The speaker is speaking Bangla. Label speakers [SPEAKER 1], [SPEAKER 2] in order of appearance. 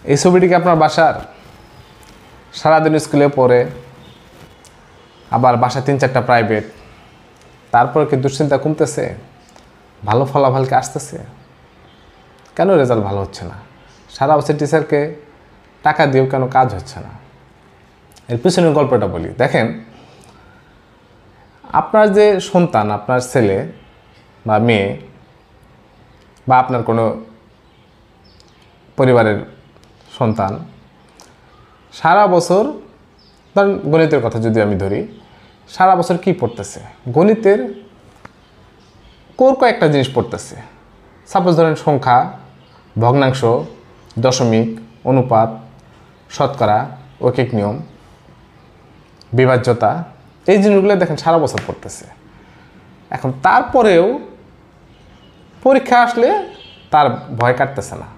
[SPEAKER 1] এই ছবিটিকে আপনার বাসার সারাদিন স্কুলে পড়ে আবার বাসা 3-4টা প্রাইভেট, তারপর কি দুশ্চিন্তা কমতেছে? ভালো ফলাফল কি আসতেছে? কেন রেজাল্ট ভালো হচ্ছে না? সারা বছর টিচারকে টাকা দিয়েও কেন কাজ হচ্ছে না? এর পিছনের গল্পটা বলি। দেখেন, আপনার যে সন্তান, আপনার ছেলে বা মেয়ে বা আপনার কোনো পরিবারের সন্তান সারা বছর, ধরেন গণিতের কথা যদি আমি ধরি, সারা বছর কি পড়তেছে? গণিতের কয়েকটা জিনিস পড়তেছে। সাপোজ ধরেন সংখ্যা, ভগ্নাংশ, দশমিক, অনুপাত, শতকরা, ঐকিক নিয়ম, বিভাজ্যতা, এই জিনিসগুলো দেখেন সারা বছর পড়তেছে। এখন তারপরেও পরীক্ষা আসলে তার ভয় কাটতেছে না।